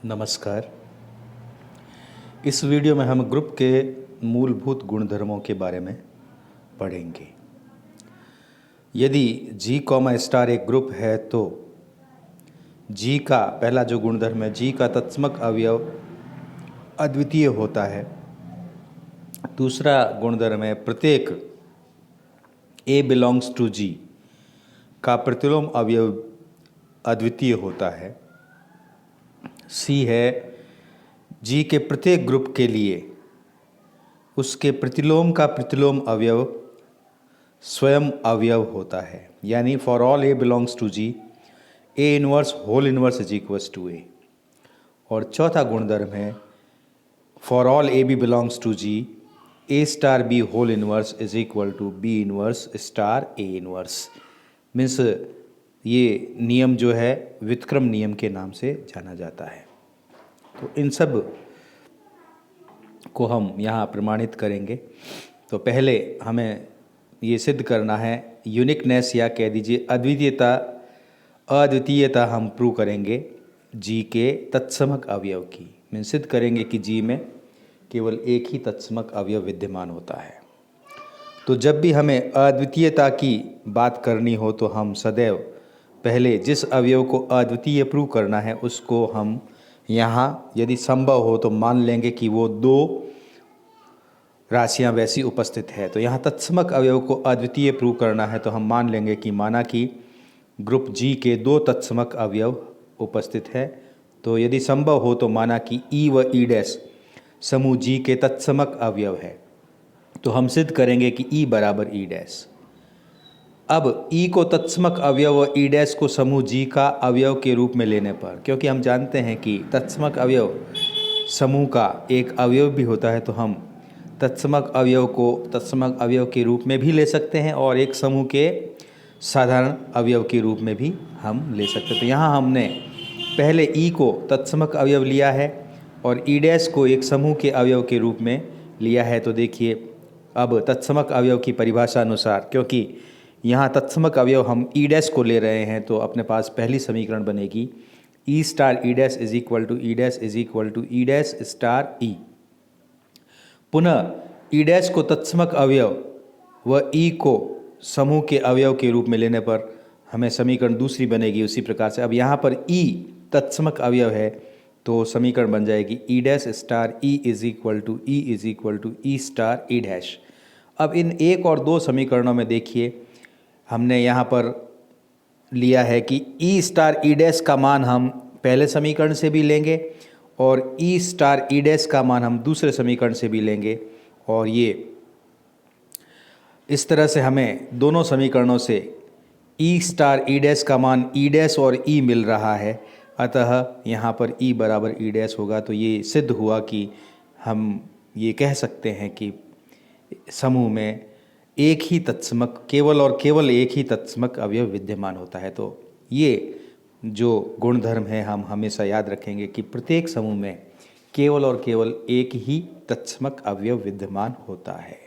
नमस्कार। इस वीडियो में हम ग्रुप के मूलभूत गुणधर्मों के बारे में पढ़ेंगे। यदि G, स्टार एक ग्रुप है तो G का पहला जो गुणधर्म है, G का तत्समक अवयव अद्वितीय होता है। दूसरा गुणधर्म है प्रत्येक A बिलोंग्स टू G का प्रतिलोम अवयव अद्वितीय होता है। C है G के प्रत्येक ग्रुप के लिए उसके प्रतिलोम का प्रतिलोम अवयव स्वयं अवयव होता है, यानी for all A belongs to G, A inverse whole inverse is equals to A। और चौथा गुणधर्म है for all A B belongs to G, A star B whole inverse is equal to B inverse star A inverse. Means ये नियम जो है व्युत्क्रम नियम के नाम से जाना जाता है। तो इन सब को हम यहाँ प्रमाणित करेंगे। तो पहले हमें ये सिद्ध करना है यूनिकनेस, या कह दीजिए अद्वितीयता हम प्रूव करेंगे G के तत्समक अवयव की। मीन सिद्ध करेंगे कि G में केवल एक ही तत्समक अवयव विद्यमान होता है। तो जब भी हमें अद्वितीयता की बात करनी हो तो हम सदैव पहले जिस अवयव को अद्वितीय प्रूव करना है उसको हम यहाँ यदि संभव हो तो मान लेंगे कि वो दो राशियाँ वैसी उपस्थित है। तो यहाँ तत्समक अवयव को अद्वितीय प्रूव करना है तो हम मान लेंगे कि माना कि ग्रुप G के दो तत्समक अवयव उपस्थित है। तो यदि संभव हो तो माना कि E व E' समूह G के तत्समक अवयव है, तो हम सिद्ध करेंगे कि E बराबर E'। अब E को तत्समक अवयव व E' को समूह G का अवयव के रूप में लेने पर, क्योंकि हम जानते हैं कि तत्समक अवयव समूह का एक अवयव भी होता है, तो हम तत्समक अवयव को तत्समक अवयव के रूप में भी ले सकते हैं और एक समूह के साधारण अवयव के रूप में भी हम ले सकते हैं। तो यहाँ हमने पहले E को तत्समक अवयव लिया है और E' को एक समूह के अवयव के रूप में लिया है। तो देखिए अब तत्समक अवयव की परिभाषा अनुसार, क्योंकि यहाँ तत्समक अवयव हम E' को ले रहे हैं, तो अपने पास पहली समीकरण बनेगी E star E' is equal to E' is equal to E' star E। पुनः E' को तत्समक अवयव व E को समूह के अवयव के रूप में लेने पर हमें समीकरण दूसरी बनेगी उसी प्रकार से। अब यहाँ पर E तत्समक अवयव है तो समीकरण बन जाएगी E' star E is equal to E is equal to E star E'। अब इन एक और दो समीकरणों में देखिए हमने यहाँ पर लिया है कि E स्टार E' का मान हम पहले समीकरण से भी लेंगे और E स्टार E' का मान हम दूसरे समीकरण से भी लेंगे, और ये इस तरह से हमें दोनों समीकरणों से E स्टार E' का मान E' और E मिल रहा है। अतः यहाँ पर E बराबर E' होगा। तो ये सिद्ध हुआ कि हम ये कह सकते हैं कि समूह में एक ही तत्समक केवल और केवल एक ही तत्समक अवयव विद्यमान होता है। तो ये जो गुणधर्म है हम हमेशा याद रखेंगे कि प्रत्येक समूह में केवल और केवल एक ही तत्समक अवयव विद्यमान होता है।